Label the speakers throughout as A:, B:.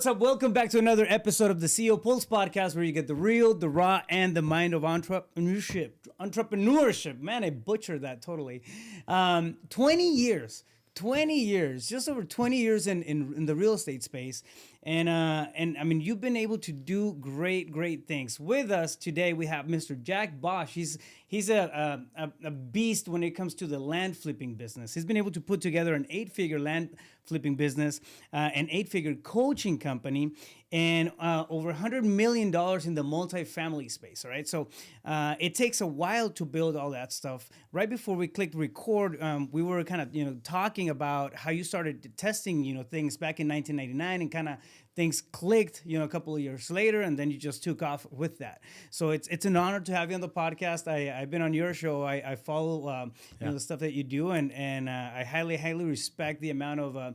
A: what's up? Welcome back to another episode of the CEO Pulse podcast, where you get the real, the raw, and the mind of entrepreneurship. Man, I butchered that totally. 20 years, just over 20 years in the real estate space. And I mean, you've been able to do great things. With us today, we have Mr. Jack Bosch. He's a beast when it comes to the land flipping business. He's been able to put together an 8-figure land flipping business, an 8-figure coaching company, and over $100 million in the multifamily space. All right, so it takes a while to build all that stuff. Right before we clicked record, we were kind of talking about how you started testing things back in 1999, and kind of things clicked a couple of years later, and then you just took off with that. So it's an honor to have you on the podcast. I've been on your show. I follow the stuff that you do, and I highly respect the amount of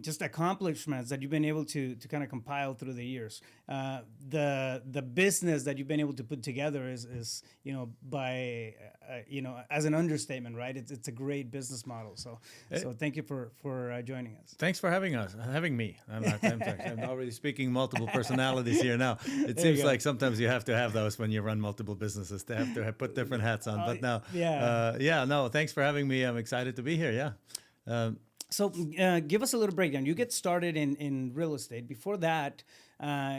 A: just accomplishments that you've been able to kind of compile through the years. The business that you've been able to put together is by as an understatement, right? It's a great business model. So thank you for joining us.
B: Thanks for having me. I'm already speaking multiple personalities here now. It seems like sometimes you have to have those when you run multiple businesses. They have to put different hats on. But now, thanks for having me. I'm excited to be here.
A: So give us a little breakdown. You get started in real estate. Before that,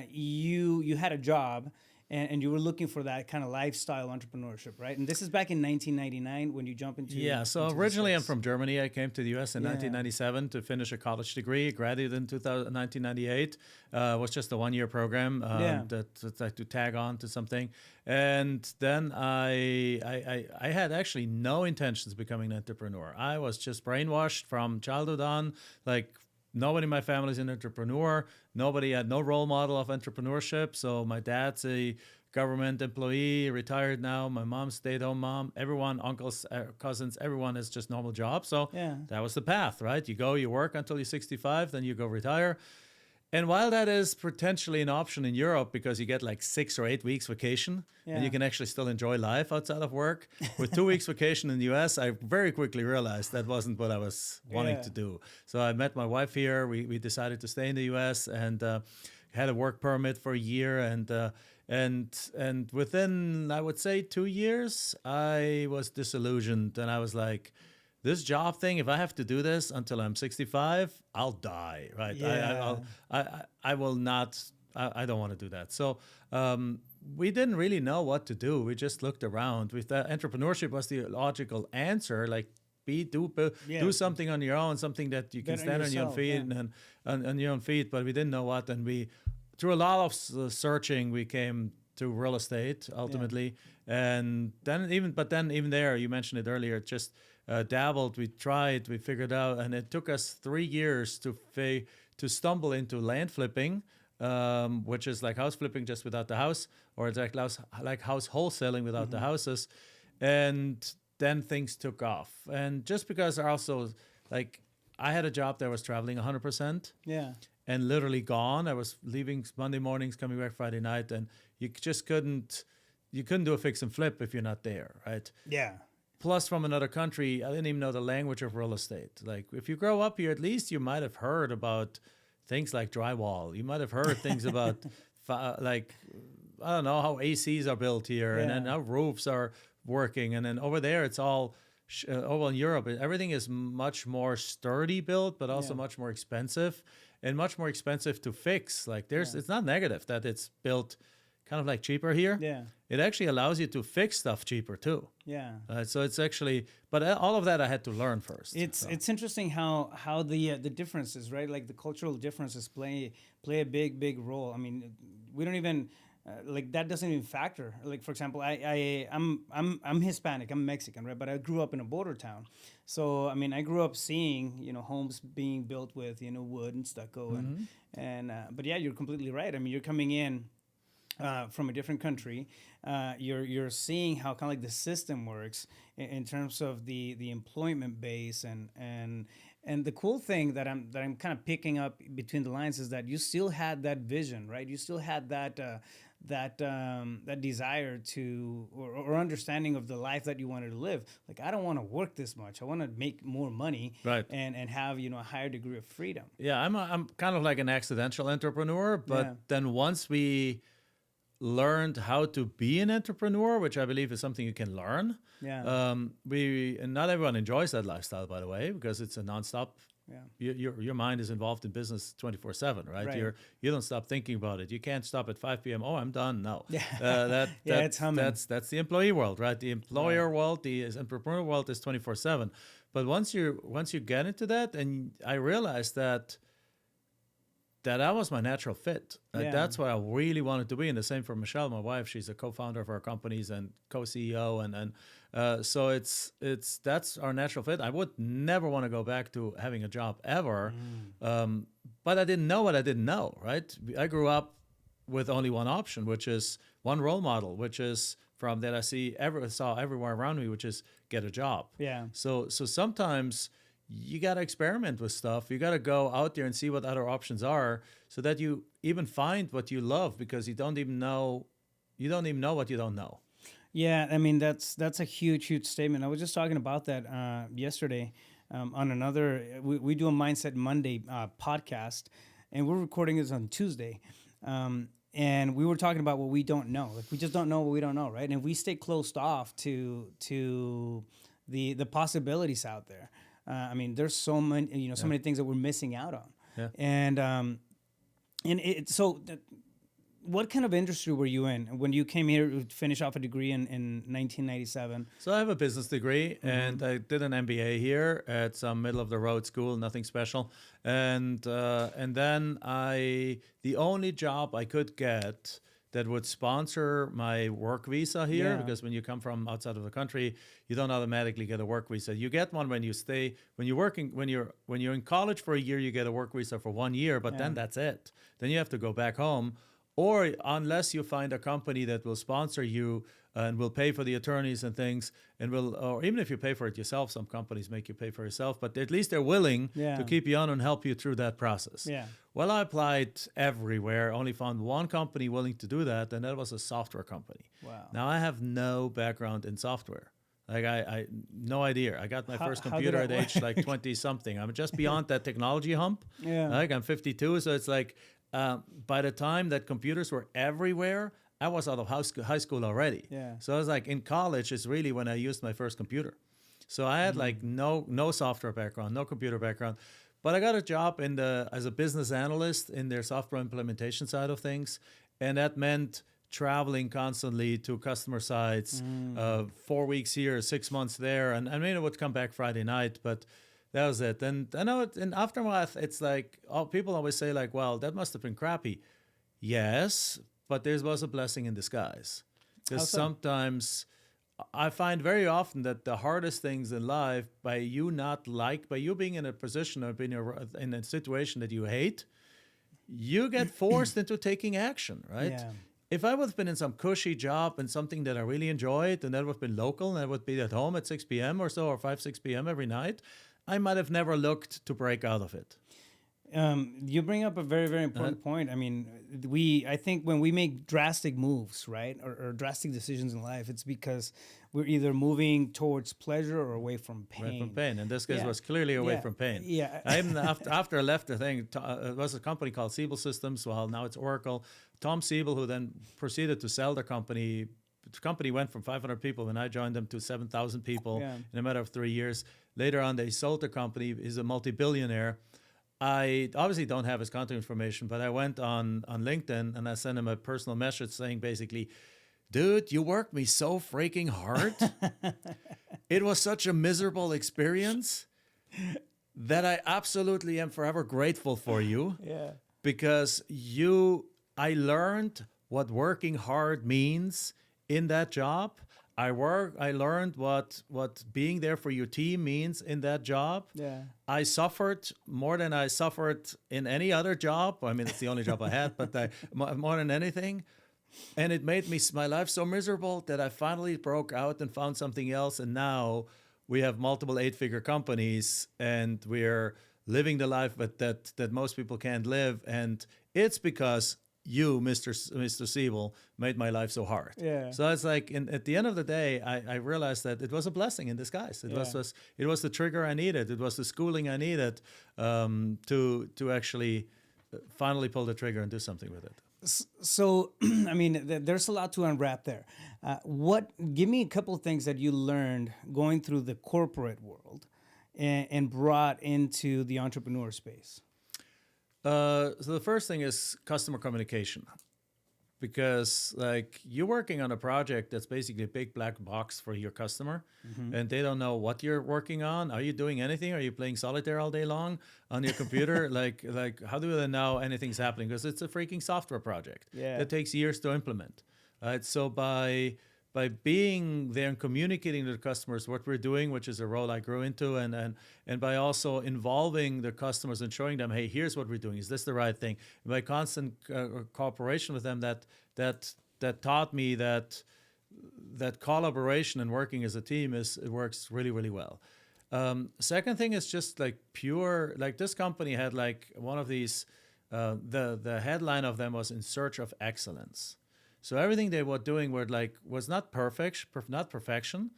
A: you had a job, and you were looking for that kind of lifestyle entrepreneurship, right? And this is back in 1999 when you jump into
B: So originally I'm from Germany. I came to the U.S. in 1997 to finish a college degree. Graduated in 1998. Was just a one-year program to tag on to something. And then I had actually no intentions of becoming an entrepreneur. I was just brainwashed from childhood on, like. Nobody in my family is an entrepreneur. Nobody had no role model of entrepreneurship. So my dad's a government employee, retired now. My mom's stay-at-home mom. Everyone, uncles, cousins, everyone has just normal jobs. So that was the path, right? You go, you work until you're 65, then you go retire. And while that is potentially an option in Europe because you get like 6 or 8 weeks vacation and you can actually still enjoy life outside of work, with 2 weeks vacation in the US, I very quickly realized that wasn't what I was wanting to do. So I met my wife here. We decided to stay in the US and had a work permit for a year. And within, I would say, 2 years, I was disillusioned. And I was like, this job thing, if I have to do this until I'm 65, I'll die, right?
A: Yeah.
B: I will not, I don't want to do that. So we didn't really know what to do. We just looked around. We thought entrepreneurship was the logical answer, like do something on your own, something that you can stand on your own feet and on your own feet, but we didn't know what. And we, through a lot of searching, we came to real estate ultimately. And then even there, you mentioned it earlier, just dabbled, we tried, we figured out, and it took us 3 years to stumble into land flipping, which is like house flipping just without the house, or it's like house wholesaling without the houses. And then things took off. And just because also, like, I had a job that was traveling 100%. And literally gone. I was leaving Monday mornings, coming back Friday night, and you just couldn't do a fix and flip if you're not there, right? Plus, from another country, I didn't even know the language of real estate. Like, if you grow up here, at least you might have heard about things like drywall. You might have heard things about, like, I don't know, how ACs are built here, and then how roofs are working. And then over there, it's all, over in Europe, everything is much more sturdy built, but also much more expensive, and much more expensive to fix. Like, it's not negative that it's built kind of like cheaper here. It actually allows you to fix stuff cheaper too. So it's actually, but all of that I had to learn first.
A: It's interesting how the differences, right? Like the cultural differences play a big role. I mean, we don't even like that doesn't even factor. Like, for example, I'm Hispanic, I'm Mexican, right? But I grew up in a border town. So I mean, I grew up seeing homes being built with wood and stucco and but yeah, you're completely right. I mean, you're coming in from a different country, you're seeing how kind of like the system works in terms of the employment base and the cool thing that I'm kind of picking up between the lines is that you still had that vision, right? You still had that that desire to or understanding of the life that you wanted to live. Like, I don't want to work this much. I want to make more money,
B: Right.
A: and have a higher degree of freedom.
B: Yeah, I'm kind of like an accidental entrepreneur, but
A: Yeah.
B: then once we learned how to be an entrepreneur, which I believe is something you can learn.
A: Yeah.
B: And not everyone enjoys that lifestyle, by the way, because it's a nonstop.
A: Yeah.
B: Your mind is involved in business 24/7, right?
A: Right.
B: You don't stop thinking about it. You can't stop at 5 p.m. Oh, I'm done. No.
A: Yeah.
B: That
A: It's humming.
B: that's the employee world, right? The employer world, the entrepreneur world is 24/7. But once you get into that, and I realized that was my natural fit.
A: Yeah.
B: That's what I really wanted to be. And the same for Michelle, my wife. She's a co-founder of our companies and co-CEO. So that's our natural fit. I would never want to go back to having a job ever. But I didn't know what I didn't know, right? I grew up with only one option, which is one role model, which is from that I saw everywhere around me, which is get a job.
A: Yeah.
B: So sometimes you got to experiment with stuff. You got to go out there and see what other options are so that you even find what you love, because you don't even know what you don't know.
A: Yeah, I mean, that's a huge statement. I was just talking about that yesterday on another. We do a Mindset Monday podcast, and we're recording this on Tuesday. And we were talking about what we don't know. Like, we just don't know what we don't know, right? And if we stay closed off to the possibilities out there, I mean, there's so many, so many things that we're missing out on.
B: Yeah.
A: And what kind of industry were you in when you came here to finish off a degree in 1997?
B: So I have a business degree, and I did an MBA here at some middle of the road school, nothing special. And then the only job I could get that would sponsor my work visa here,
A: Yeah.
B: because when you come from outside of the country, you don't automatically get a work visa. You get one when you're in college for a year, you get a work visa for 1 year, but then that's it. Then you have to go back home, or unless you find a company that will sponsor you and will pay for the attorneys and things, or even if you pay for it yourself, some companies make you pay for yourself, but at least they're willing
A: Yeah.
B: to keep you on and help you through that process.
A: Yeah.
B: Well, I applied everywhere, only found one company willing to do that, and that was a software company.
A: Wow.
B: Now, I have no background in software. Like, I no idea. I got my first
A: how
B: computer
A: did
B: at
A: that
B: age like 20-something. I'm just beyond that technology hump.
A: Yeah.
B: Like, I'm 52, so it's like by the time that computers were everywhere, I was out of high school already.
A: Yeah.
B: So I was like, in college is really when I used my first computer. So I had like no software background, no computer background. But I got a job as a business analyst in their software implementation side of things. And that meant traveling constantly to customer sites, 4 weeks here, 6 months there. And I mean, I would come back Friday night, but that was it. And I know in aftermath, it's like, people always say like, well, that must have been crappy. Yes, but there was a blessing in disguise. Because sometimes I find very often that the hardest things in life, by you being in a position or being in a situation that you hate, you get forced into taking action, right?
A: Yeah.
B: If I would have been in some cushy job and something that I really enjoyed, and that would have been local, and I would be at home at 6 p.m. or so, or 6 p.m. every night, I might have never looked to break out of it.
A: You bring up a very, very important point. I mean, I think when we make drastic moves, right, or drastic decisions in life, it's because we're either moving towards pleasure or away from pain.
B: Away from pain, and this case
A: Yeah.
B: was clearly away
A: Yeah.
B: from pain.
A: Yeah.
B: After I left the thing, it was a company called Siebel Systems. Well, now it's Oracle. Tom Siebel, who then proceeded to sell the company. The company went from 500 people when I joined them to 7,000 people in a matter of 3 years. Later on, they sold the company. He's a multi-billionaire. I obviously don't have his contact information, but I went on LinkedIn and I sent him a personal message saying basically, dude, you worked me so freaking hard. It was such a miserable experience that I absolutely am forever grateful for you.
A: Yeah.
B: Because I learned what working hard means in that job. I learned what being there for your team means in that job.
A: Yeah.
B: I suffered more than I suffered in any other job. I mean, it's the only job I had, but more than anything. And it made my life so miserable that I finally broke out and found something else. And now we have multiple 8-figure companies, and we're living the life that most people can't live. And it's because you, Mr. Siebel, made my life so hard.
A: Yeah.
B: So it's like, at the end of the day, I realized that it was a blessing in disguise. It was the trigger I needed. It was the schooling I needed to actually finally pull the trigger and do something with it.
A: So, I mean, there's a lot to unwrap there. Give me a couple of things that you learned going through the corporate world and brought into the entrepreneur space.
B: So the first thing is customer communication, because like you're working on a project that's basically a big black box for your customer, and they don't know what you're working on. Are you doing anything? Are you playing solitaire all day long on your computer? like how do they know anything's happening? Because it's a freaking software project that takes years to implement. So by being there and communicating to the customers what we're doing, which is a role I grew into, and by also involving the customers and showing them, hey, here's what we're doing. Is this the right thing? And by constant cooperation with them, that taught me that collaboration and working as a team it works really, really well. Second thing is just like pure, like this company had like one of these, the headline of them was in search of excellence. So everything they were doing was not perfection.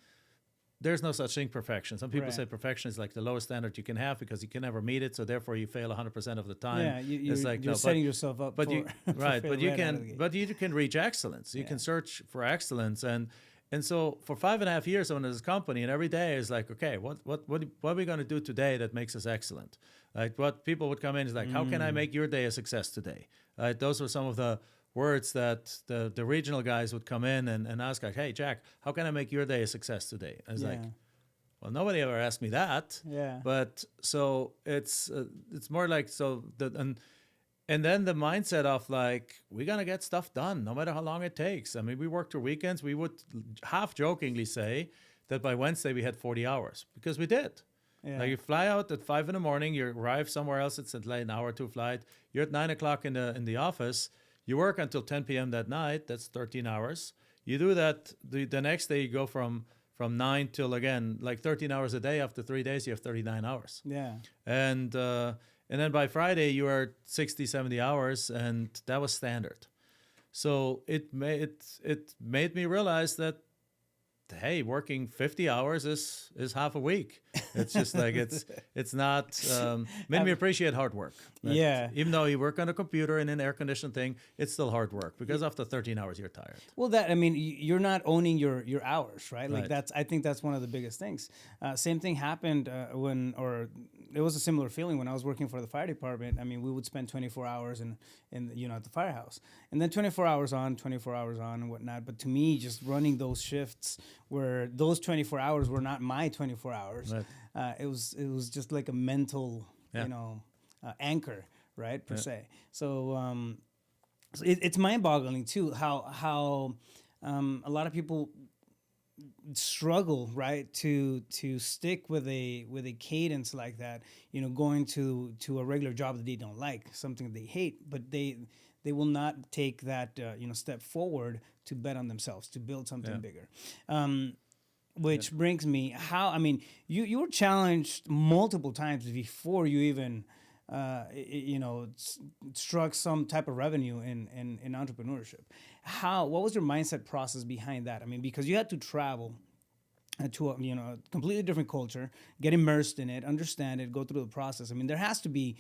B: There's no such thing perfection. Some people say perfection is like the lowest standard you can have because you can never meet it. So therefore you fail 100% of the time.
A: Yeah, you're setting yourself up.
B: But you
A: you
B: can reach excellence. You can search for excellence. And so for 5.5 years I owned this company, and every day is like, okay, what are we going to do today that makes us excellent? Like what people would come in is like, how can I make your day a success today? Those were some of the words that the regional guys would come in and ask, like, hey, Jack, how can I make your day a success today? I was like, well, nobody ever asked me that.
A: Yeah.
B: But so it's more like, and then the mindset of like, we're going to get stuff done no matter how long it takes. I mean, we worked through weekends. We would half jokingly say that by Wednesday we had 40 hours because we did. Yeah. Like you fly out at 5 a.m, you arrive somewhere else. It's an hour or two flight. You're at 9 o'clock in the office. You work until 10 p.m. that night. That's 13 hours. You do that. The next day you go from 9 till, again, like 13 hours a day. After 3 days, you have 39 hours.
A: Yeah.
B: And then by Friday, you are 60, 70 hours, and that was standard. So it made me realize that, hey, working 50 hours is half a week. It's just like it's not made me appreciate hard work. Right?
A: Yeah.
B: Even though you work on a computer in an air conditioned thing, it's still hard work because after 13 hours you're tired.
A: Well, you're not owning your hours, right? Like I think that's one of the biggest things. Same thing happened it was a similar feeling when I was working for the fire department. I mean, we would spend 24 hours in at the firehouse, and then 24 hours on, and whatnot. But to me, just running those shifts where those 24 hours were not my 24 hours, it was just like a mental, anchor, right, per se. So it's mind-boggling too how a lot of people struggle, right, to stick with a cadence like that, going to a regular job that they don't like, something they hate, but they will not take that step forward to bet on themselves, to build something bigger. Which brings me, you were challenged multiple times before you even struck some type of revenue in entrepreneurship. What was your mindset process behind that? I mean, because you had to travel to a completely different culture, get immersed in it, understand it, go through the process. I mean, there has to be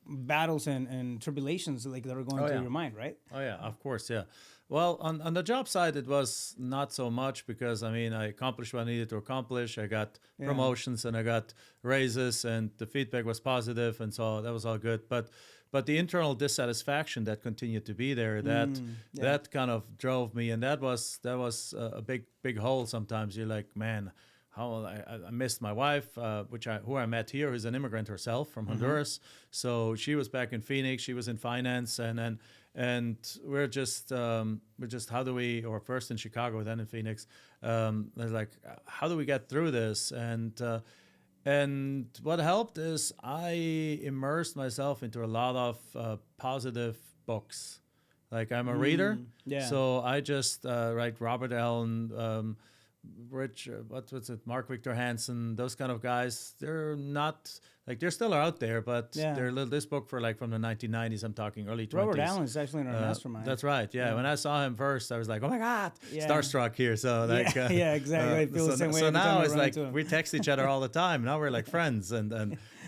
A: battles and tribulations like that are going through your mind, right?
B: Oh yeah, of course, yeah. Well, on the job side, it was not so much because, I mean, I accomplished what I needed to accomplish. I got promotions and I got raises, and the feedback was positive, and so that was all good. But the internal dissatisfaction that continued to be there, that kind of drove me, and that was a big hole. Sometimes you're like, man, how I missed my wife, who I met here, who's an immigrant herself from Honduras. So she was back in Phoenix. She was in finance, and we're just how do we, or first in Chicago, then in Phoenix. Like, how do we get through this? And what helped is I immersed myself into a lot of positive books. Like, I'm a reader, so I just write Robert Allen, Rich, what was it, Mark Victor Hansen, those kind of guys, they're not, like, they're still out there, but they're a little, this book for like from the 1990s, I'm talking early 20s.
A: Robert Allen's actually in our mastermind.
B: That's right, yeah. When I saw him first, I was like, oh my God, starstruck here. So like,
A: exactly. I feel the same way.
B: So
A: every time
B: now
A: I
B: it's
A: run
B: like,
A: into him.
B: we text each other all the time. Now we're like friends.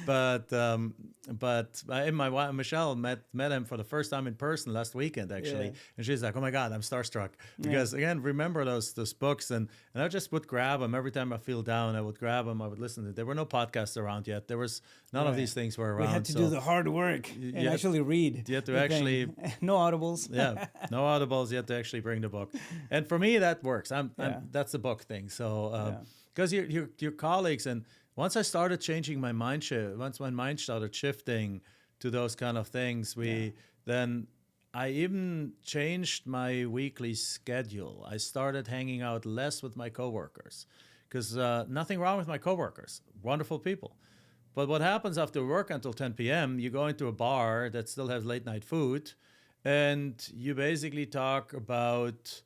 B: But Michelle met him for the first time in person last weekend, actually. And she's like, oh my God, I'm starstruck. Because again, remember those books, and I just would grab them every time I feel down. I would grab them. I would listen to them. There were no podcasts around yet. There was none of these things were around.
A: We had to do the hard work and actually read.
B: You had to actually
A: no audibles.
B: No audibles. You had to actually bring the book. And for me, that works. That's the book thing. So because your colleagues, and once I started changing my mind shift, once my mind started shifting to those kind of things, then I even changed my weekly schedule. I started hanging out less with my coworkers, because nothing wrong with my coworkers, wonderful people. But what happens after work until 10 p.m., you go into a bar that still has late night food, and you basically talk about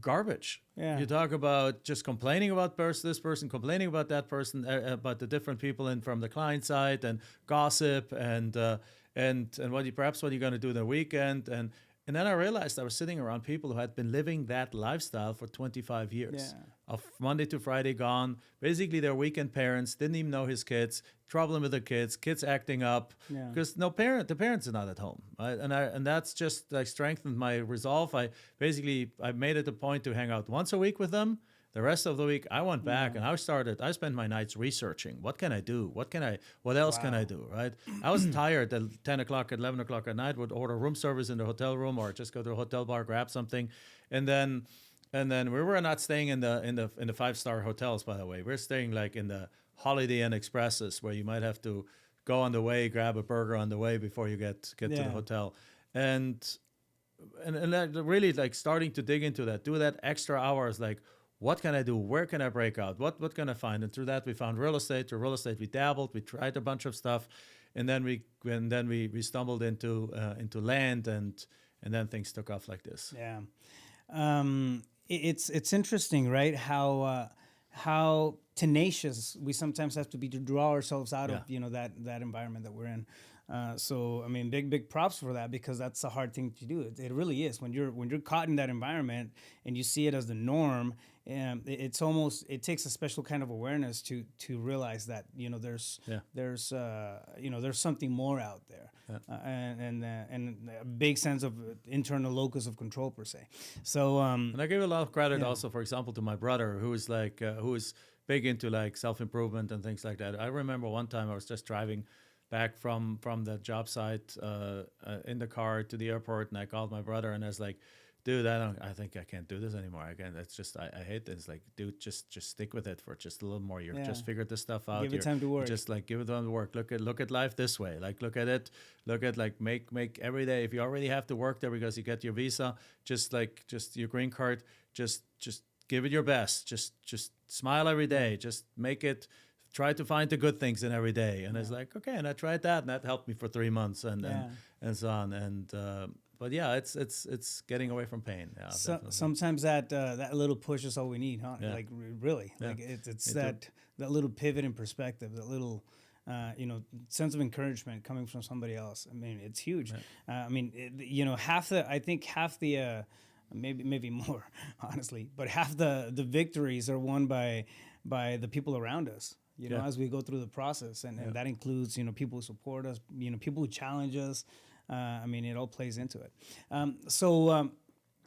B: garbage. You talk about just complaining about this person, complaining about that person, about the different people from the client side, and gossip, and what you're going to do the weekend, and then I realized I was sitting around people who had been living that lifestyle for 25 years, of Monday to Friday gone. Basically, they're weekend parents, didn't even know his kids, problem with the kids acting up, because the parents are not at home, right? And that's just like strengthened my resolve. I made it a point to hang out once a week with them. The rest of the week, I went back and I spent my nights researching. What can I do? What else can I do, right? I was tired at 10 o'clock, 11 o'clock at night, would order room service in the hotel room, or just go to a hotel bar, grab something. And then we were not staying in the 5-star hotels, by the way. We're staying like in the Holiday Inn Expresses, where you might have to go on the way, grab a burger on the way before you get to the hotel. And that really, like, starting to dig into that, do that extra hours, like, what can I do? Where can I break out? What can I find? And through that, we found real estate. Through real estate, we dabbled. We tried a bunch of stuff, and then we stumbled into land, and then things took off like this.
A: Yeah, it's interesting, right? How tenacious we sometimes have to be to draw ourselves out of that environment that we're in. So I mean, big props for that, because that's a hard thing to do. It really is. When you're caught in that environment and you see it as the norm, it takes a special kind of awareness to realize that there's something more out there, and a big sense of internal locus of control, per se. So
B: and I give a lot of credit also, for example, to my brother, who is big into like self-improvement and things like that. I remember one time I was just driving back from the job site in the car to the airport, and I called my brother, and I was like, dude, I think I can't do this anymore. Again, it's just, I hate this. Like, dude, just stick with it for just a little more. You've just figured this stuff out.
A: Give it time to work.
B: Just like give it time to work. Look at life this way. Like, look at like make every day. If you already have to work there because you get your visa, just your green card, just give it your best. Just smile every day. Just make it. Try to find the good things in every day. And it's like, okay, and I tried that, and that helped me for 3 months, and so on. And but yeah, it's getting away from pain. Yeah,
A: sometimes that little push is all we need, huh? Yeah. Like really, like it's that little pivot in perspective, that little sense of encouragement coming from somebody else. I mean, it's huge. Yeah. I mean, half the maybe more, honestly, but half the victories are won by the people around us. As we go through the process, and that includes, people who support us, people who challenge us. I mean, it all plays into it. So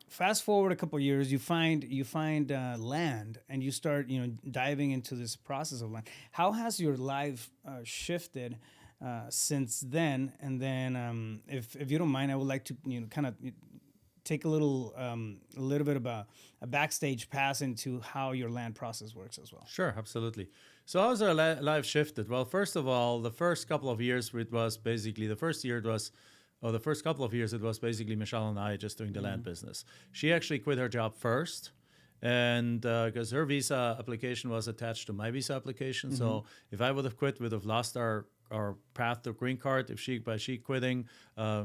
A: fast forward a couple of years, you find land, and you start, diving into this process of land. How has your life shifted since then? And then, if you don't mind, I would like to, kind of take a little bit of a backstage pass into how your land process works as well.
B: Sure, absolutely. So how has our life shifted? Well, first of all, the first couple of years it was basically Michelle and I just doing the land business. She actually quit her job first, and because her visa application was attached to my visa application. So if I would have quit, we would have lost our path to green card. If she quitting,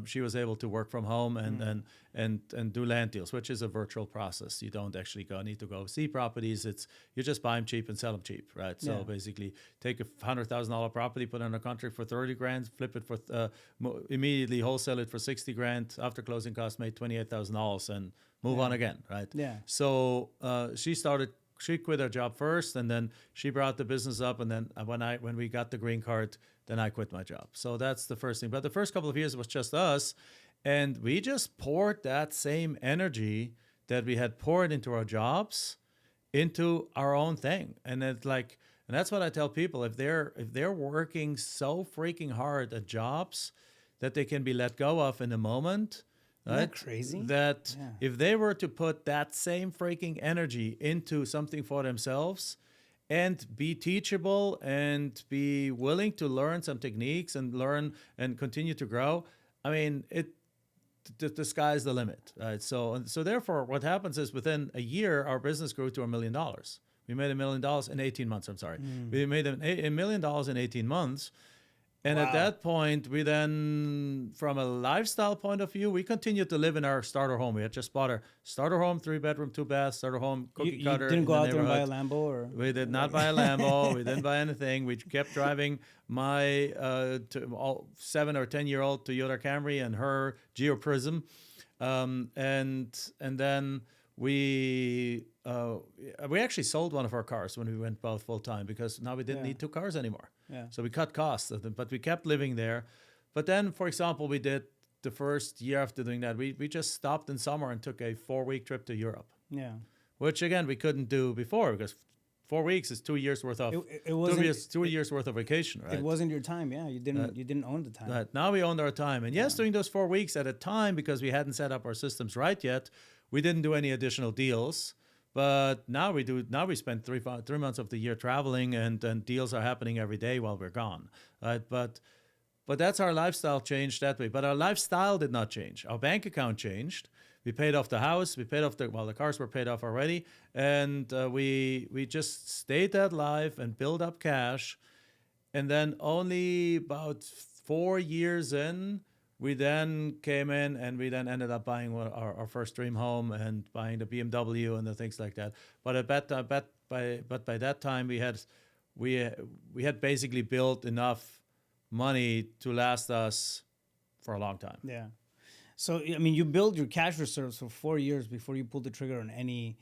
B: she was able to work from home and do land deals, which is a virtual process. You don't actually need to go see properties. You just buy them cheap and sell them cheap, right? So basically, take a $100,000 property, put it on a contract for 30 grand, flip it for immediately wholesale it for 60 grand after closing costs, made $28,000, and move on again, right?
A: Yeah.
B: So she quit her job first, and then she brought the business up. And then when we got the green card, then I quit my job. So that's the first thing. But the first couple of years was just us, and we just poured that same energy that we had poured into our jobs into our own thing. And it's like, and that's what I tell people: if they're working so freaking hard at jobs that they can be let go of in a moment.
A: Isn't that crazy?
B: That if they were to put that same freaking energy into something for themselves and be teachable and be willing to learn some techniques and learn and continue to grow, I mean, the sky's the limit, right? So therefore, what happens is within a year, our business grew to $1 million. We made $1 million in 18 months. I'm sorry. We made $1 million in 18 months. And at that point, we then, from a lifestyle point of view, we continued to live in our starter home. We had just bought our starter home, 3-bedroom, 2-bath, starter home, cookie cutter.
A: You didn't go out there and buy a Lambo? Or?
B: We did not buy a Lambo. We didn't buy anything. We kept driving my 7 or 10-year-old Toyota Camry and her Geo Prism. And then we actually sold one of our cars when we went both full time, because now we didn't need 2 cars anymore. Yeah. So we cut costs, but we kept living there. But then, for example, we did the first year after doing that, we just stopped in summer and took a 4-week trip to Europe. Yeah. Which again we couldn't do before, because 4 weeks is 2 years worth of two years worth of vacation, right?
A: It wasn't your time, yeah. You didn't own the time.
B: Right. Now we owned our time. And yes, during those 4 weeks at a time, because we hadn't set up our systems right yet, we didn't do any additional deals. But now we do. Now we spend 3 months of the year traveling, and deals are happening every day while we're gone. Right? But that's our lifestyle changed that way. But our lifestyle did not change. Our bank account changed. We paid off the house. We paid off the cars were paid off already, and we just stayed that life and built up cash. And then only about 4 years in, we then came in and we then ended up buying our first dream home and buying the BMW and the things like that. But by that time we had basically built enough money to last us for a long time.
A: Yeah. So I mean, you build your cash reserves for 4 years before you pull the trigger on any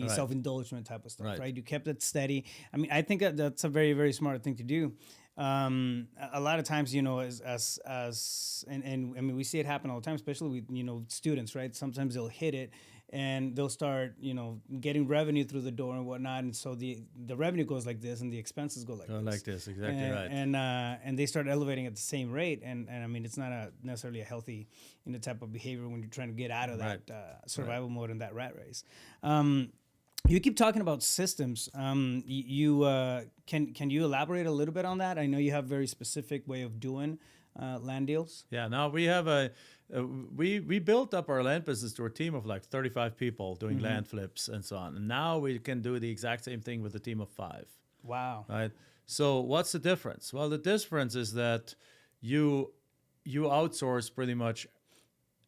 A: self-indulgence type of stuff, right? You kept it steady. I mean, I think that's a very, very smart thing to do. A lot of times, and I mean, we see it happen all the time, especially with, students, right? Sometimes they'll hit it and they'll start, getting revenue through the door and whatnot. And so the revenue goes like this and the expenses go like this.
B: Like this, exactly right.
A: And they start elevating at the same rate. And I mean, it's not necessarily a healthy, type of behavior when you're trying to get out of that survival mode and that rat race. You keep talking about systems. Can you elaborate a little bit on that? I know you have a very specific way of doing land deals.
B: Yeah. Now we have we built up our land business to a team of like 35 people doing land flips and so on. And now we can do the exact same thing with a team of 5.
A: Wow.
B: Right. So what's the difference? Well, the difference is that you outsource pretty much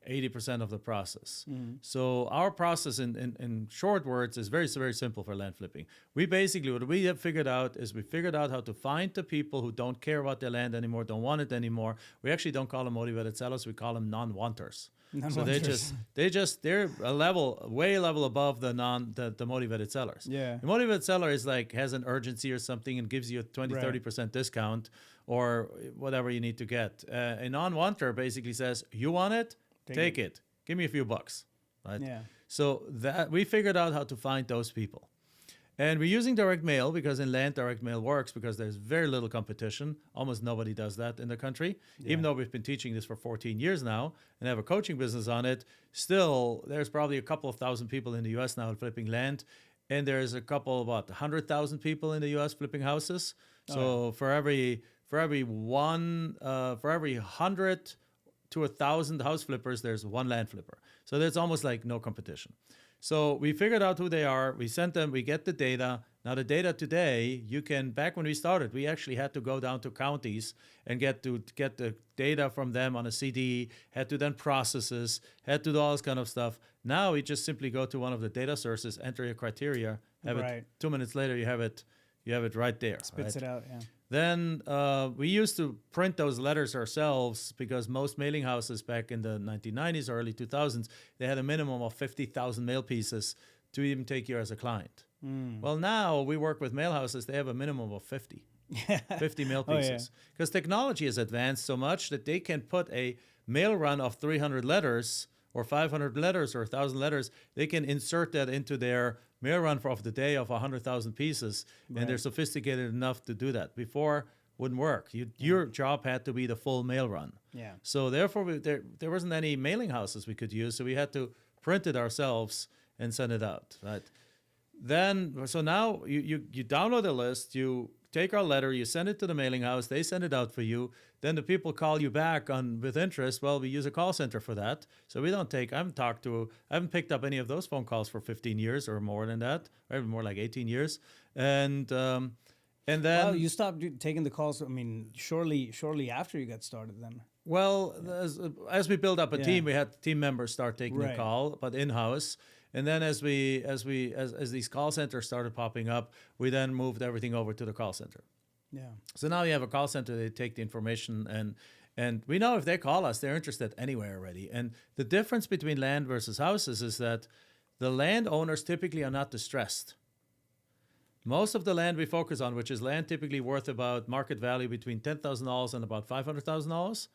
B: 80% of the process. So our process in short words is very, very simple for land flipping. What we have figured out is how to find the people who don't care about their land anymore, don't want it anymore. We actually don't call them motivated sellers. We call them non-wanters. So they're way level above the motivated sellers. Yeah. The motivated seller is like, has an urgency or something and gives you a 30% discount or whatever you need to get. A non-wanter basically says, you want it? Take it. Give me a few bucks, right? Yeah. So that we figured out how to find those people. And we're using direct mail because in land, direct mail works because there's very little competition. Almost nobody does that in the country. Yeah. Even though we've been teaching this for 14 years now and have a coaching business on it, still there's probably a couple of thousand people in the U.S. now flipping land. And there's a couple, 100,000 people in the U.S. flipping houses. So for every 100 to 1,000 house flippers, there's one land flipper. So there's almost like no competition. So we figured out who they are. We sent them. We get the data. Now the data today, you can. Back when we started, we actually had to go down to counties and get the data from them on a CD. Had to then process this. Had to do all this kind of stuff. Now we just simply go to one of the data sources, enter your criteria, have it. 2 minutes later, you have it. You have it right there.
A: Spits it out. Yeah.
B: Then we used to print those letters ourselves because most mailing houses back in the 1990s or early 2000s, they had a minimum of 50,000 mail pieces to even take you as a client. Well, now we work with mail houses. They have a minimum of 50 mail pieces because technology has advanced so much that they can put a mail run of 300 letters or 500 letters or 1,000 letters. They can insert that into their mail run of the day of 100,000 pieces, and they're sophisticated enough to do that. Before, wouldn't work. Your job had to be the full mail run.
A: Yeah.
B: So therefore, there wasn't any mailing houses we could use, so we had to print it ourselves and send it out. Right. Then, so now you download a list, you take our letter, you send it to the mailing house, they send it out for you. Then the people call you back with interest. Well, we use a call center for that. So we don't take, I haven't picked up any of those phone calls for 15 years or more than that, or even more like 18 years. And then.
A: Well, you stopped taking the calls, I mean, shortly after you got started then.
B: Well, as we build up a team, we had team members start taking the call, but in-house. And then as these call centers started popping up, we then moved everything over to the call center.
A: Yeah.
B: So now you have a call center, they take the information and we know if they call us, they're interested anyway already. And the difference between land versus houses is that the landowners typically are not distressed. Most of the land we focus on, which is land typically worth about market value between $10,000 and about $500,000,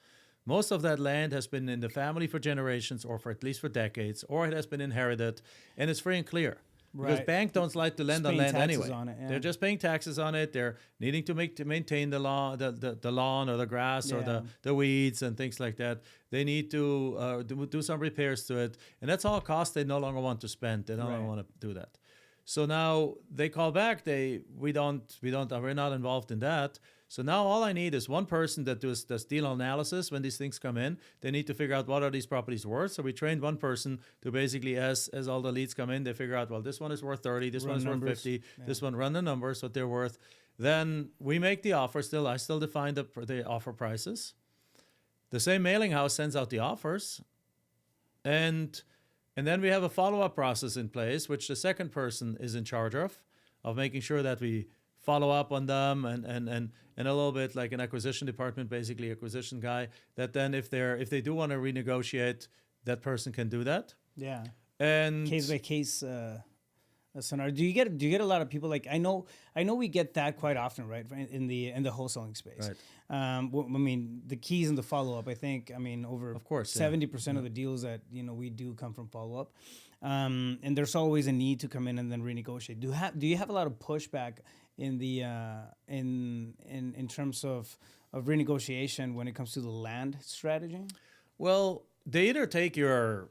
B: most of that land has been in the family for generations or for at least for decades, or it has been inherited, and it's free and clear. Because banks don't like to lend on land anyway. They're just paying taxes on it. They're needing to maintain the lawn, the lawn or the grass or the weeds and things like that. They need to do some repairs to it, and that's all costs they no longer want to spend. They no longer want to do that. So now they call back. We're not involved in that. So now all I need is one person that does deal analysis when these things come in. They need to figure out what are these properties worth. So we trained one person to basically, as all the leads come in, they figure out, well, this one is worth 30, this one is worth 50, this one, run the numbers, what they're worth. Then we make the offer still. I still define the offer prices. The same mailing house sends out the offers. And then we have a follow-up process in place, which the second person is in charge of making sure that we follow up on them and a little bit like an acquisition department, basically acquisition guy, that then if they do want to renegotiate, that person can do that.
A: Yeah.
B: And
A: case by case scenario. Do you get a lot of people like I know we get that quite often, right? In the wholesaling space.
B: Right.
A: I mean the keys and the follow up. I think over
B: of course
A: 70% of the deals that we do come from follow up. And there's always a need to come in and then renegotiate. Do you have a lot of pushback in the in terms of renegotiation when it comes to the land strategy?
B: Well, they either take your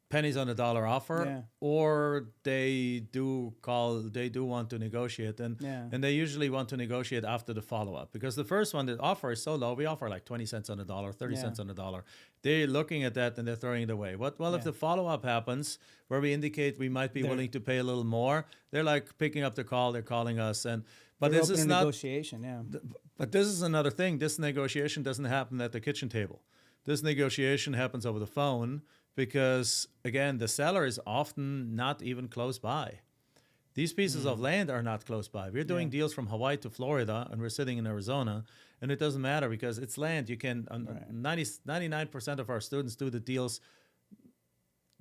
B: pennies on the dollar offer, or they do want to negotiate, and they usually want to negotiate after the follow-up, because the first one, the offer is so low, we offer like 20 cents on the dollar, 30 cents on the dollar. They're looking at that and they're throwing it away. If the follow-up happens where we indicate we might be willing to pay a little more, they're like picking up the call, they're calling us, but this is not
A: negotiation.
B: But this is another thing. This negotiation doesn't happen at the kitchen table. This negotiation happens over the phone, because, again, the seller is often not even close by. These pieces of land are not close by. We're doing deals from Hawaii to Florida, and we're sitting in Arizona, and it doesn't matter because it's land. You can 99% of our students do the deals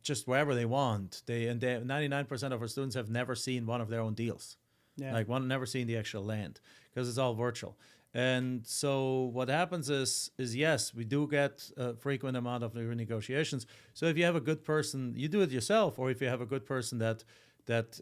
B: just wherever they want. 99% of our students have never seen one of their own deals. Never seen the actual land, because it's all virtual. And so what happens is yes, we do get a frequent amount of renegotiations. So if you have a good person, you do it yourself, or if you have a good person that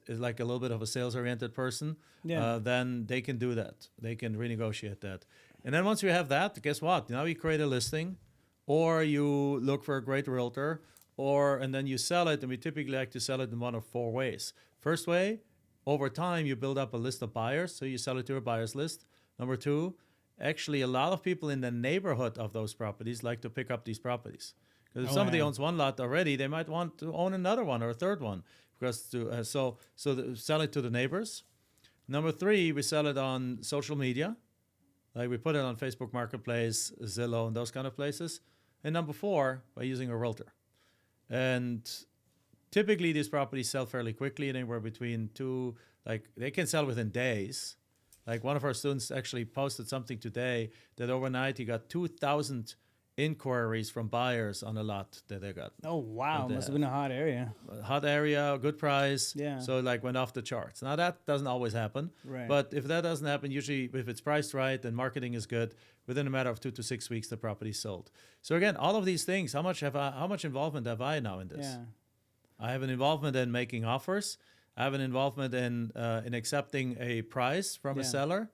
B: is like a little bit of a sales-oriented person, then they can do that. They can renegotiate that. And then once you have that, guess what? Now you create a listing, or you look for a great realtor, and then you sell it. And we typically like to sell it in one of four ways. First way, over time, you build up a list of buyers, so you sell it to a buyer's list. Number two, actually a lot of people in the neighborhood of those properties like to pick up these properties. Because if
A: Oh,
B: somebody
A: yeah.
B: owns one lot already, they might want to own another one or a third one. Because sell it to the neighbors. Number 3, we sell it on social media. Like we put it on Facebook Marketplace, Zillow, and those kind of places. And number 4, by using a realtor. And typically these properties sell fairly quickly, anywhere between they can sell within days. Like one of our students actually posted something today that overnight he got 2,000 inquiries from buyers on a lot that they got.
A: Oh, wow. Must have been a hot area.
B: Hot area, good price.
A: Yeah.
B: So like went off the charts. Now that doesn't always happen.
A: Right.
B: But if that doesn't happen, usually if it's priced right and marketing is good, within a matter of 2 to 6 weeks, the property's sold. So again, all of these things, how much involvement have I now in this?
A: Yeah.
B: I have an involvement in making offers. I have an involvement in accepting a price from a seller,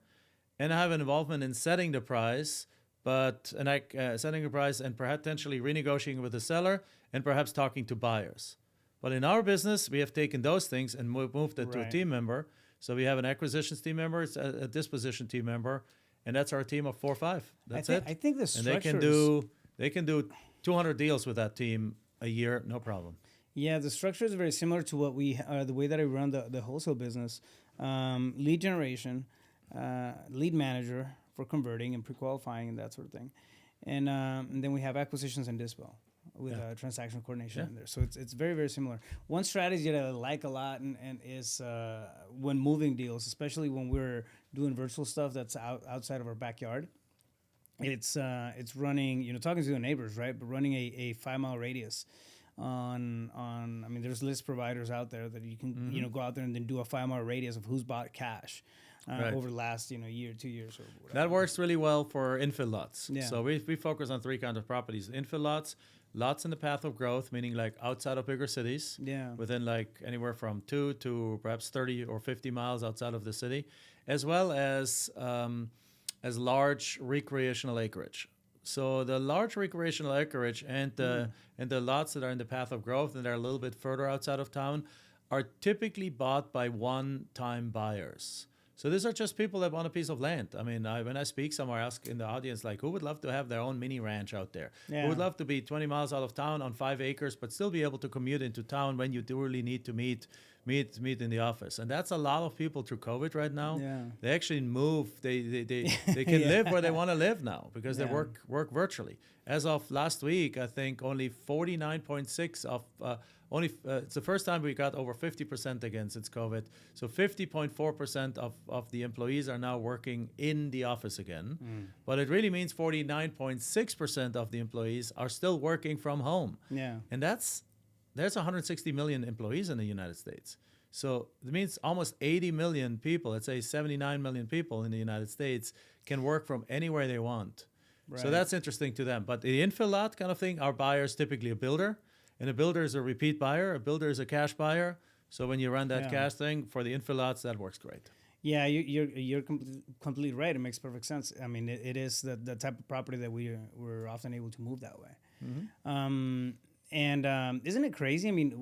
B: and I have an involvement in setting the price, setting a price and potentially renegotiating with the seller and perhaps talking to buyers. But in our business, we have taken those things and moved it to a team member. So we have an acquisitions team member, a disposition team member, and that's our team of 4 or 5. That's it.
A: I think the structure.
B: And they can do 200 deals with that team a year, no problem.
A: Yeah, the structure is very similar to what the way that I run the wholesale business. Lead generation, lead manager for converting and pre-qualifying and that sort of thing. And then we have acquisitions and dispo with transaction coordination in there. So it's very, very similar. One strategy that I like a lot and is when moving deals, especially when we're doing virtual stuff that's outside of our backyard, it's running, talking to the neighbors, right? But running a 5-mile radius. I mean, there's list providers out there that you can, go out there and then do a 5-mile radius of who's bought cash over the last, year, 2 years or whatever.
B: That works really well for infill lots.
A: Yeah.
B: So we focus on 3 kinds of properties. Infill lots in the path of growth, meaning like outside of bigger cities.
A: Yeah.
B: Within like anywhere from 2 to perhaps 30 or 50 miles outside of the city, as well as large recreational acreage. So the large recreational acreage and the lots that are in the path of growth and they're a little bit further outside of town are typically bought by one-time buyers. So these are just people that want a piece of land. I mean, when I speak somewhere, I ask in the audience, like, who would love to have their own mini ranch out there?
A: Yeah.
B: Who would love to be 20 miles out of town on 5 acres, but still be able to commute into town when you do really need to meet in the office? And that's a lot of people through COVID right now.
A: Yeah.
B: They actually move. They can live where they want to live now because they work virtually. As of last week, I think only 49.6 of it's the first time we got over 50% again since COVID. So 50.4% of the employees are now working in the office again. But it really means 49.6% of the employees are still working from home.
A: Yeah.
B: And there's 160 million employees in the United States. So it means almost 80 million people, let's say 79 million people in the United States can work from anywhere they want. Right. So that's interesting to them. But the infill lot kind of thing, our buyer is typically a builder. And a builder is a repeat buyer. A builder is a cash buyer. So when you run that cash thing for the infill lots, that works great.
A: Yeah, you're completely right. It makes perfect sense. I mean, it is the type of property that we're often able to move that way. Mm-hmm. And isn't it crazy? I mean,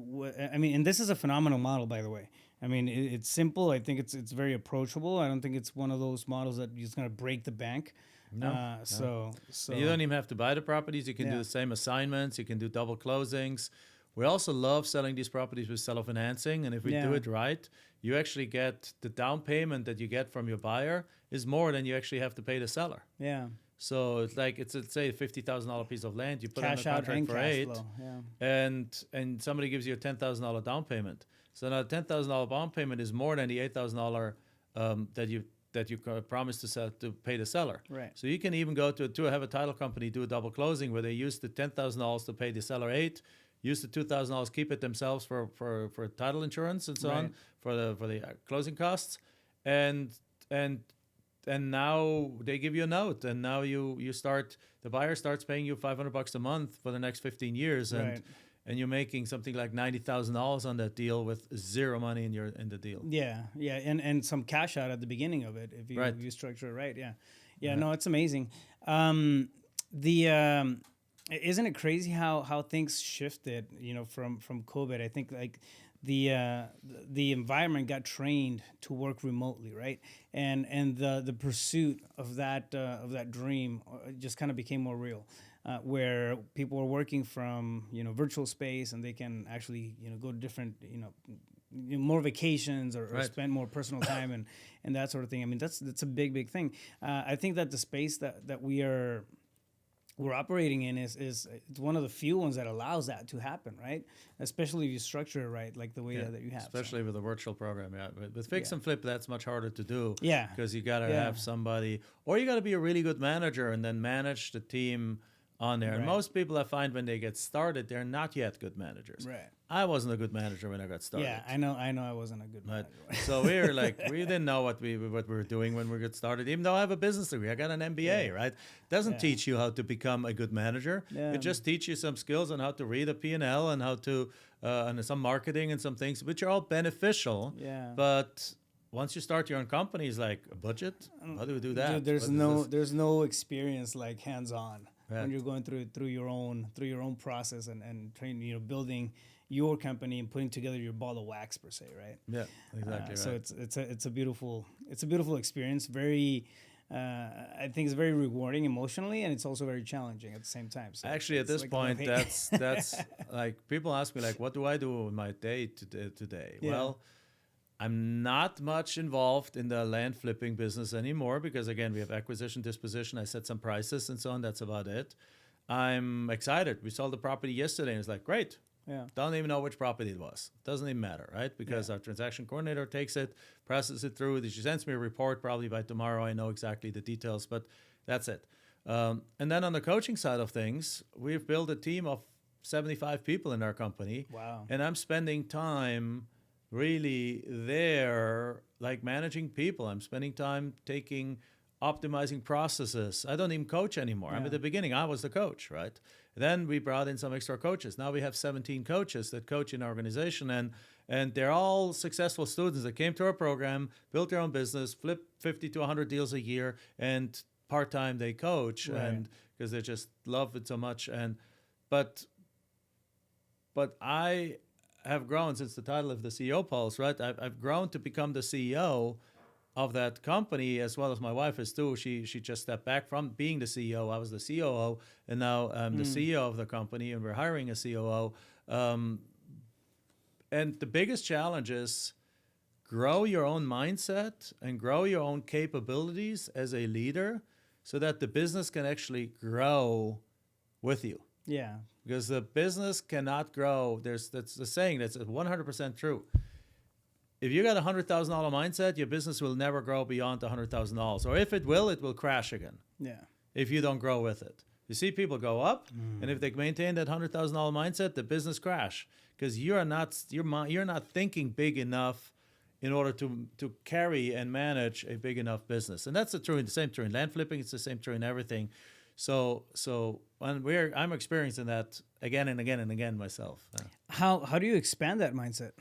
A: and this is a phenomenal model, by the way. I mean, it's simple. I think it's very approachable. I don't think it's one of those models that is going to break the bank.
B: No.
A: So
B: you don't even have to buy the properties. You can do the same assignments. You can do double closings. We also love selling these properties with seller financing. And if we do it right, you actually get the down payment that you get from your buyer is more than you actually have to pay the seller.
A: Yeah.
B: So it's like let's say a $50,000 piece of land. You put
A: cash
B: on a
A: out
B: contract
A: and
B: for
A: cash
B: 8,
A: flow.
B: and somebody gives you a $10,000 down payment. So now the $10,000 down payment is more than the $8,000 that you promised to pay the seller.
A: Right.
B: So you can even go to have a title company do a double closing where they use the $10,000 to pay the seller 8, use the $2,000, keep it themselves for title insurance and so on for the closing costs, and now they give you a note, and now the buyer starts paying you $500 a month for the next 15 years, and you're making something like $90,000 on that deal with zero money in the deal.
A: Yeah, and some cash out at the beginning of it if you structure it right. Yeah. No, it's amazing. Isn't it crazy how things shifted, from COVID? I think like the environment got trained to work remotely, right? And the pursuit of that dream just kind of became more real, where people were working from virtual space, and they can actually go to different more vacations, or
B: Right.
A: spend more personal time, and that sort of thing. I mean, that's a big thing. I think that the space that we're operating in is it's one of the few ones that allows that to happen, right? Especially if you structure it right, like the way that you have.
B: Especially with a virtual program, yeah. With fix
A: Yeah.
B: and flip, that's much harder to do.
A: Yeah.
B: Because you got to
A: Yeah.
B: have somebody, or you got to be a really good manager and then manage the team on there. And
A: Right.
B: most people I find when they get started, they're not yet good managers.
A: Right.
B: I wasn't a good manager when I got started.
A: Yeah, I know. I wasn't a good
B: Right.
A: manager.
B: So we didn't know what we were doing when we got started. Even though I have a business degree, I got an MBA. Right? Doesn't
A: Yeah.
B: teach you how to become a good manager.
A: Yeah.
B: It just teaches you some skills on how to read a P&L and how to and some marketing and some things, which are all beneficial.
A: Yeah.
B: But once you start your own company, it's like a budget. How do we do that?
A: Dude, there's
B: What is this?
A: there's no experience like hands-on
B: Right.
A: when you're going through your own process, and training, building your company and putting together your ball of wax per se, right?
B: Yeah, exactly.
A: So
B: right.
A: it's a beautiful experience. Very, I think it's very rewarding emotionally, and it's also very challenging at the same time. So
B: Actually, at
A: it's
B: this
A: like
B: point,
A: love-hate.
B: that's like people ask me like, what do I do with my day today?
A: Yeah.
B: Well, I'm not much involved in the land flipping business anymore because again, we have acquisition, disposition. I set some prices and so on. That's about it. I'm excited. We sold the property yesterday, and it's like great.
A: Yeah.
B: Don't even know which property it was. Doesn't even matter, right? Because our transaction coordinator takes it, presses it through. She sends me a report. Probably by tomorrow, I know exactly the details, but that's it. And then on the coaching side of things, we've built a team of 75 people in our company.
A: Wow.
B: And I'm spending time really there, like managing people. I'm spending time optimizing processes. I don't even coach anymore.
A: Yeah.
B: At the beginning, I was the coach, right? Then we brought in some extra coaches. Now we have 17 coaches that coach in our organization, and they're all successful students that came to our program, built their own business, flipped 50 to 100 deals a year, and part-time they coach,
A: Right.
B: and because they just love it so much. But I have grown since the title of the CEO Pulse, right? I've grown to become the CEO of that company, as well as my wife is too. She just stepped back from being the CEO. I was the COO, and now I'm the CEO of the company, and we're hiring a COO. And the biggest challenge is grow your own mindset and grow your own capabilities as a leader so that the business can actually grow with you.
A: Yeah.
B: Because the business cannot grow. That's the saying that's 100% true. If you got a $100,000 mindset, your business will never grow beyond $100,000. Or if it will crash again
A: Yeah.
B: if you don't grow with it. You see people go up, and if they maintain that $100,000 mindset, the business crash because you're not thinking big enough in order to carry and manage a big enough business. And that's the same true in land flipping. It's the same true in everything. So I'm experiencing that again and again and again myself.
A: How do you expand that mindset?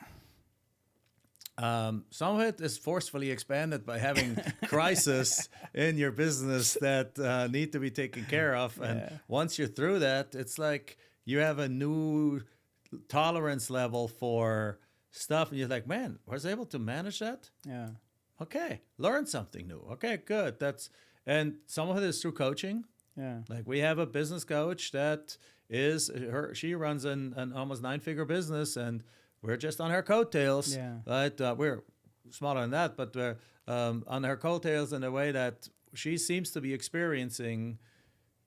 B: Some of it is forcefully expanded by having crisis in your business that need to be taken care of. And once you're through that, it's like you have a new tolerance level for stuff. And you're like, man, I was able to manage that?
A: Yeah.
B: Okay, learn something new. Okay, good. And some of it is through coaching.
A: Yeah.
B: Like we have a business coach that she runs an almost 9-figure business, and we're just on her coattails.
A: Yeah.
B: Right? We're smaller than that, but we're on her coattails in a way that she seems to be experiencing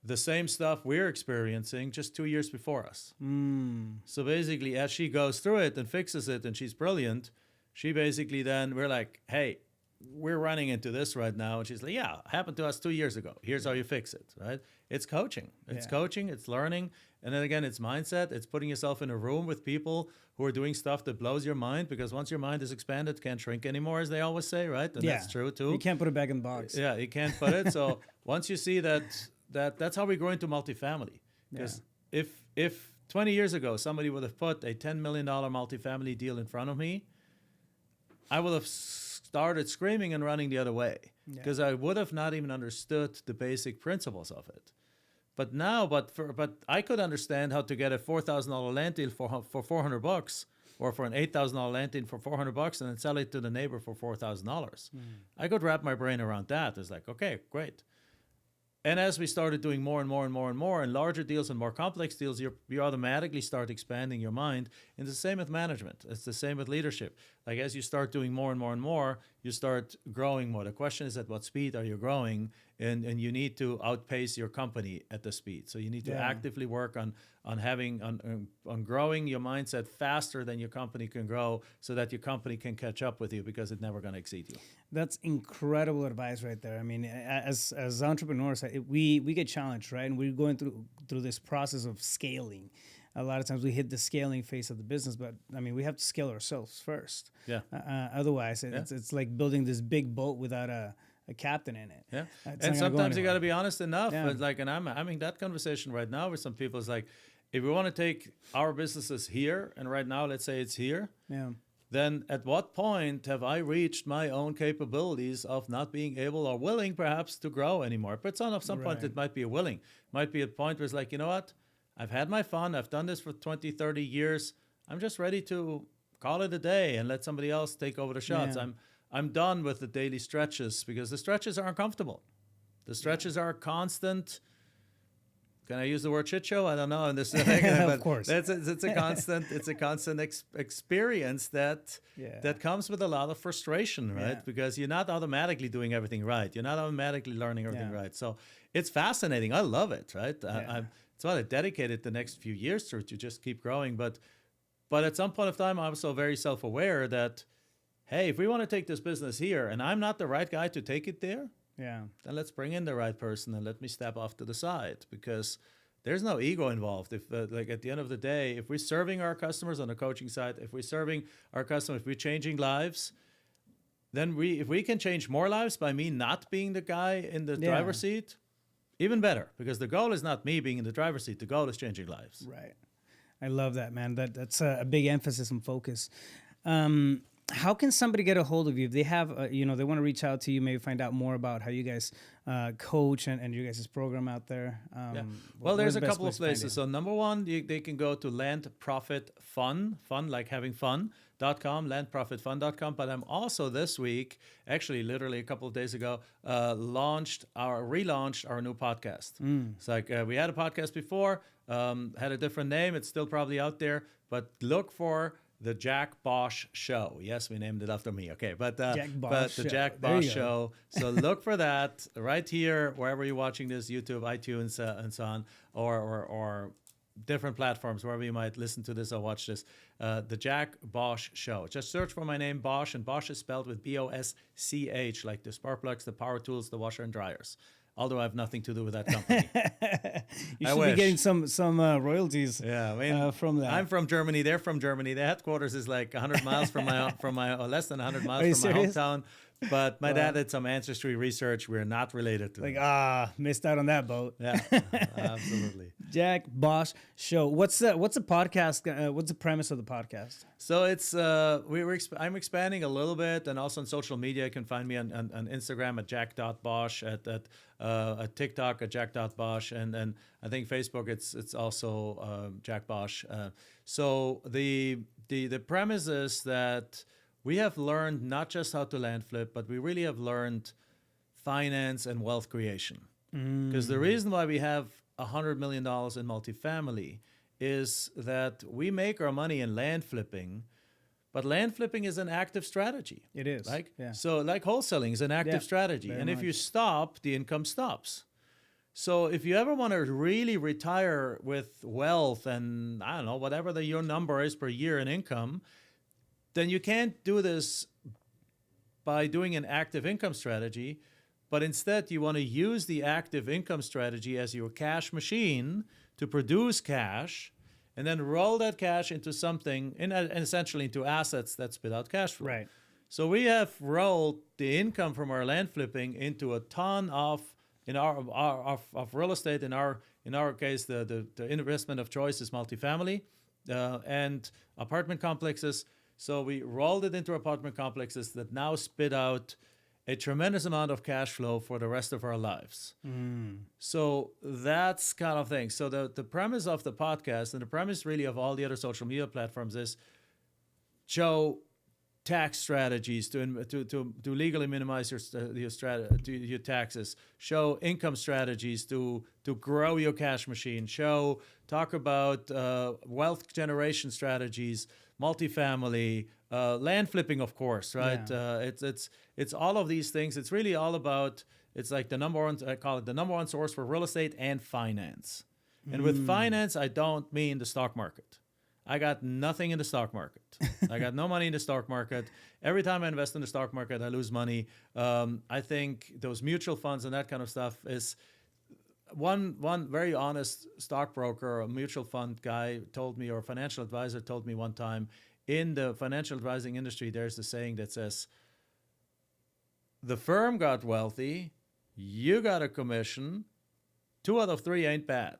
B: the same stuff we're experiencing just 2 years before us. So basically, as she goes through it and fixes it, and she's brilliant, she basically then, we're like, hey, we're running into this right now. And she's like, yeah, happened to us 2 years ago. Here's how you fix it, right? It's coaching. It's coaching. It's learning. And then again, it's mindset. It's putting yourself in a room with people who are doing stuff that blows your mind, because once your mind is expanded, it can't shrink anymore, as they always say, right? And that's true too.
A: You can't put it back in the box.
B: Yeah, you can't put it. So once you see that's how we grow into multifamily. Because if 20 years ago somebody would have put a $10 million multifamily deal in front of me, I would have started screaming and running the other way, because I would have not even understood the basic principles of it. but I could understand how to get a $4,000 land deal for $400, or for an $8,000 land deal for $400, and then sell it to the neighbor for $4,000. I could wrap my brain around that. It's like, okay, great. And as we started doing more and more and more and more, and larger deals and more complex deals, you automatically start expanding your mind. And it's the same with management. It's the same with leadership. Like, as you start doing more and more and more, you start growing more. The question is, at what speed are you growing? And you need to outpace your company at the speed. So you need to actively work on growing your mindset faster than your company can grow, so that your company can catch up with you, because it's never going to exceed you.
A: That's incredible advice right there. I mean, as entrepreneurs, we get challenged, right? And we're going through this process of scaling. A lot of times we hit the scaling phase of the business, but I mean, we have to scale ourselves first.
B: Yeah.
A: Otherwise, it's like building this big boat without a captain in it.
B: Yeah.
A: It's
B: And
A: not gonna go
B: sometimes you
A: anywhere.
B: got to be honest enough.
A: Yeah.
B: But like, and I'm having that conversation right now with some people. It's like, if we want to take our businesses here, and right now, let's say it's here,
A: Yeah.
B: then at what point have I reached my own capabilities of not being able or willing, perhaps, to grow anymore? But at some point,
A: Right.
B: it might be a willing. Might be a point where it's like, you know what? I've had my fun. I've done this for 20, 30 years. I'm just ready to call it a day and let somebody else take over the shots.
A: Yeah.
B: I'm done with the daily stretches, because the stretches are uncomfortable. The stretches are constant. Can I use the word shit show? I don't know. And this,
A: Of course.
B: it's a constant experience that comes with a lot of frustration, right?
A: Yeah.
B: Because you're not automatically doing everything right. You're not automatically learning everything
A: Yeah.
B: right. So it's fascinating. I love it, right?
A: Yeah.
B: It's what I dedicated the next few years to just keep growing. But at some point of time, I'm also very self-aware that, hey, if we want to take this business here, and I'm not the right guy to take it there,
A: Yeah.
B: then let's bring in the right person and let me step off to the side, because there's no ego involved. If like, at the end of the day, if we're serving our customers on the coaching side, if we're serving our customers, if we're changing lives, then if we can change more lives by me not being the guy in the driver's seat, even better, because the goal is not me being in the driver's seat. The goal is changing lives.
A: Right. I love that, man. That's a big emphasis and focus. How can somebody get a hold of you if they have, they want to reach out to you, maybe find out more about how you guys coach and your guys' program out there?
B: Well, there's
A: where's the
B: a
A: best
B: couple of
A: place to find
B: places.
A: you?
B: So number one, they can go to Land Profit Fun like having fun.com, landprofitfun.com. But I'm also this week, actually literally a couple of days ago, relaunched our new podcast. It's like, we had a podcast before, had a different name. It's still probably out there, but look for The Jack Bosch Show. Yes, we named it after me. Okay, but the Jack
A: There you
B: Bosch
A: go.
B: Show. So look for that right here, wherever you're watching this, YouTube, iTunes, and so on, or different platforms, wherever you might listen to this or watch this. The Jack Bosch Show. Just search for my name, Bosch, and Bosch is spelled with B-O-S-C-H, like the spark plugs, the power tools, the washer and dryers. Although I have nothing to do with that company.
A: You
B: I
A: should be
B: wish.
A: getting some royalties.
B: Yeah, I mean,
A: from that.
B: I'm from Germany. They're from Germany. The headquarters is like 100 miles from my or less than 100
A: Are you
B: miles from my
A: serious?
B: hometown. But my dad did some ancestry research. We're not related to
A: Like,
B: them.
A: missed out on that boat.
B: Yeah, absolutely.
A: Jack Bosch Show. What's the podcast? What's the premise of the podcast?
B: So it's I'm expanding a little bit, and also on social media. You can find me on Instagram at jack.bosch, at TikTok at jack.bosch, and I think Facebook it's also Jack Bosch. So the premise is that we have learned not just how to land flip, but we really have learned finance and wealth creation. Because the reason why we have $100 million in multifamily is that we make our money in land flipping, but land flipping is an active strategy.
A: It is.
B: Like,
A: Yeah.
B: so like wholesaling is an active strategy.
A: very
B: And if you
A: much.
B: stop, the income stops. So if you ever want to really retire with wealth and, I don't know, whatever your number is per year in income, then you can't do this by doing an active income strategy, but instead you want to use the active income strategy as your cash machine to produce cash, and then roll that cash into something, and essentially into assets that spit out cash flow.
A: Right.
B: So we have rolled the income from our land flipping into a ton of real estate. In our case, the investment of choice is multifamily and apartment complexes. So we rolled it into apartment complexes that now spit out a tremendous amount of cash flow for the rest of our lives. So that's kind of thing. So the premise of the podcast and the premise really of all the other social media platforms is show tax strategies to legally minimize your taxes. Show income strategies to grow your cash machine. Talk about wealth generation strategies, multifamily, land flipping, of course, right?
A: Yeah.
B: It's all of these things. It's really all about. It's like I call it the number one source for real estate and finance. And with finance, I don't mean the stock market. I got nothing in the stock market. I got no money in the stock market. Every time I invest in the stock market, I lose money. I think those mutual funds and that kind of stuff is one very honest stockbroker, a mutual fund guy told me, or a financial advisor told me one time, in the financial advising industry, there's a saying that says, the firm got wealthy, you got a commission, 2 out of 3 ain't bad.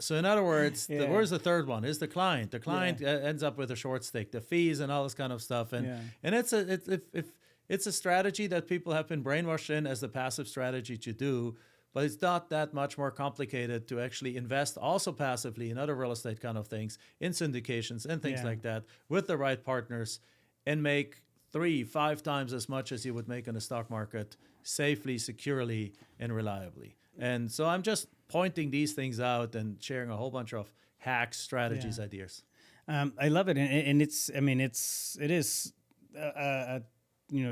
B: So in other words, where's the third one? Is the client. The client ends up with a short stick, the fees and all this kind of stuff. And it's a strategy that people have been brainwashed in as the passive strategy to do, but it's not that much more complicated to actually invest also passively in other real estate kind of things, in syndications and things like that, with the right partners, and make 3-5 times as much as you would make in the stock market, safely, securely, and reliably. And so I'm just pointing these things out and sharing a whole bunch of hacks, strategies, ideas.
A: I love it, and it is a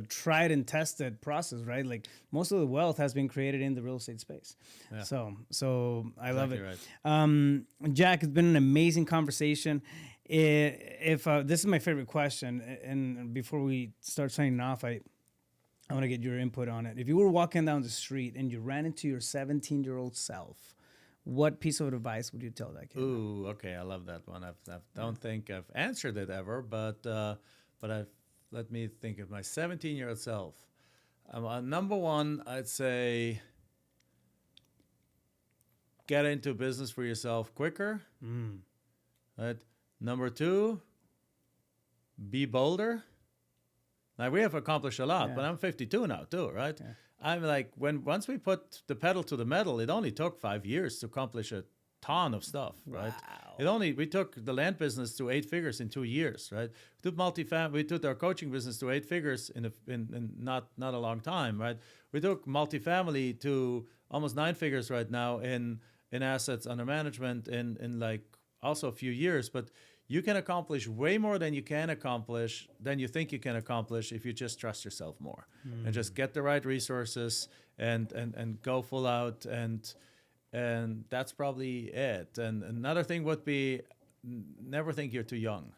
A: tried and tested process, right? Like most of the wealth has been created in the real estate space. Yeah. So I love it. Right. Jack, it's been an amazing conversation. If this is my favorite question, and before we start signing off, I want to get your input on it. If you were walking down the street and you ran into your 17-year-old self, what piece of advice would you tell that kid?
B: Ooh, okay, I love that one. I don't think I've answered it ever, but let me think of my 17-year-old self. Number one, I'd say get into business for yourself quicker. Right. Number two, be bolder. Now, we have accomplished a lot, but I'm 52 now too, right? Yeah. I'm like, once we put the pedal to the metal, it only took 5 years to accomplish a ton of stuff, right? Wow. We took the land business to 8 figures in 2 years, right? We took our coaching business to 8 figures in not a long time, right? We took multifamily to almost 9 figures right now in assets under management in like also a few years, but you can accomplish way more than you think you can accomplish if you just trust yourself more and just get the right resources and go full out, and that's probably it. And another thing would be never think you're too young.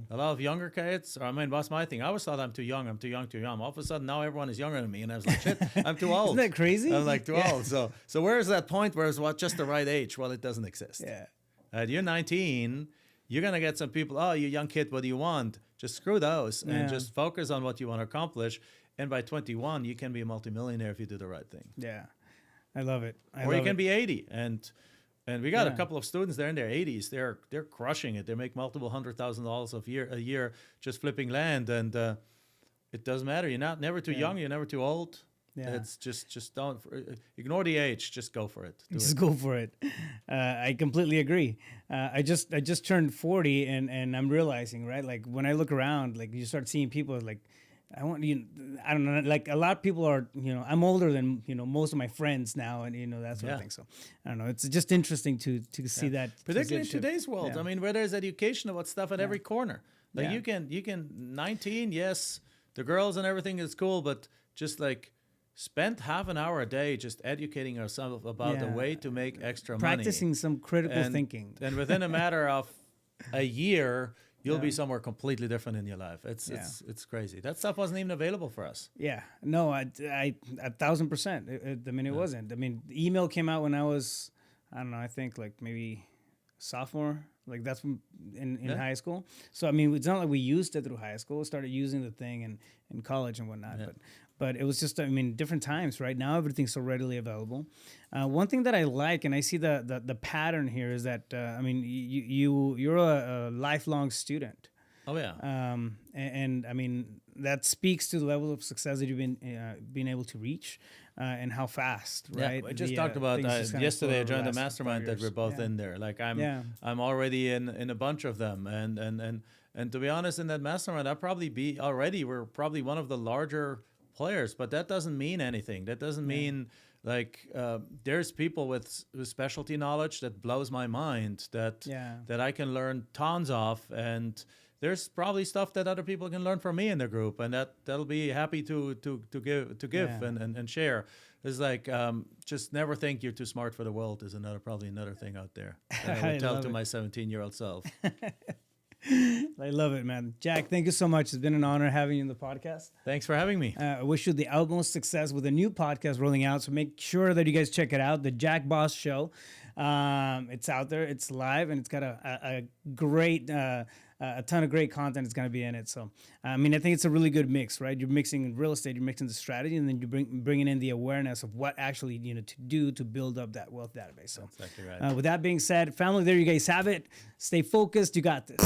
B: A lot of younger kids, what's my thing? I always thought I'm too young. All of a sudden now everyone is younger than me, and I was like, shit, I'm too old.
A: Isn't that crazy?
B: I'm like too old. So where's that point where it's just the right age? Well, it doesn't exist.
A: Yeah.
B: You're 19. You're going to get some people, oh, you young kid, what do you want? Just screw those and just focus on what you want to accomplish. And by 21, you can be a multimillionaire if you do the right thing.
A: Yeah, I love it.
B: Or you can be 80. And we got a couple of students there in their 80s. They're crushing it. They make multiple $100,000 a year just flipping land. And it doesn't matter. You're never too young. You're never too old. Yeah. It's just don't ignore the age. Just go for it.
A: Go for it. I completely agree. I just turned 40, and I'm realizing, right? Like when I look around, like you start seeing people like, I don't know, like a lot of people are, I'm older than, most of my friends now, and that sort of thing. So I don't know. It's just interesting to see that.
B: Particularly in today's world. Yeah. Where there's education about stuff at every corner. Like you can 19, yes, the girls and everything is cool, but just like, spend half an hour a day just educating ourselves about the way to make extra money.
A: Practicing some critical thinking.
B: And within a matter of a year, you'll be somewhere completely different in your life. It's crazy. That stuff wasn't even available for us.
A: Yeah. No, I 1,000%. It wasn't. Email came out when I was, I don't know, I think like maybe sophomore. Like that's when in high school. So, it's not like we used it through high school. We started using the thing in college and whatnot. Yeah. But it was just, different times, right? Now everything's so readily available. One thing that I like, and I see the pattern here, is that, you're a lifelong student.
B: Oh yeah.
A: And I mean, that speaks to the level of success that you've been able to reach, and how fast, right?
B: Yeah, I just talked about yesterday. I joined the
A: last
B: mastermind that we're both in there. Like I'm already in a bunch of them, and to be honest, in that mastermind, we're probably one of the larger players, but that doesn't mean anything. That doesn't mean like there's people with specialty knowledge that blows my mind that I can learn tons of, and there's probably stuff that other people can learn from me in the group, and that'll be happy to give and share. It's like just never think you're too smart for the world is probably another thing out there that I would tell to my 17-year-old self.
A: I love it, man. Jack, thank you so much. It's been an honor having you in the podcast.
B: Thanks for having me.
A: I wish you the utmost success with a new podcast rolling out. So make sure that you guys check it out, the Jack Boss Show. It's out there, it's live, and it's got a great, a ton of great content is going to be in it. So, I mean, I think it's a really good mix, right? You're mixing real estate, you're mixing the strategy, and then you bringing in the awareness of what actually to do to build up that wealth database. So,
B: that's exactly right.
A: With that being said, family, there you guys have it. Stay focused. You got this.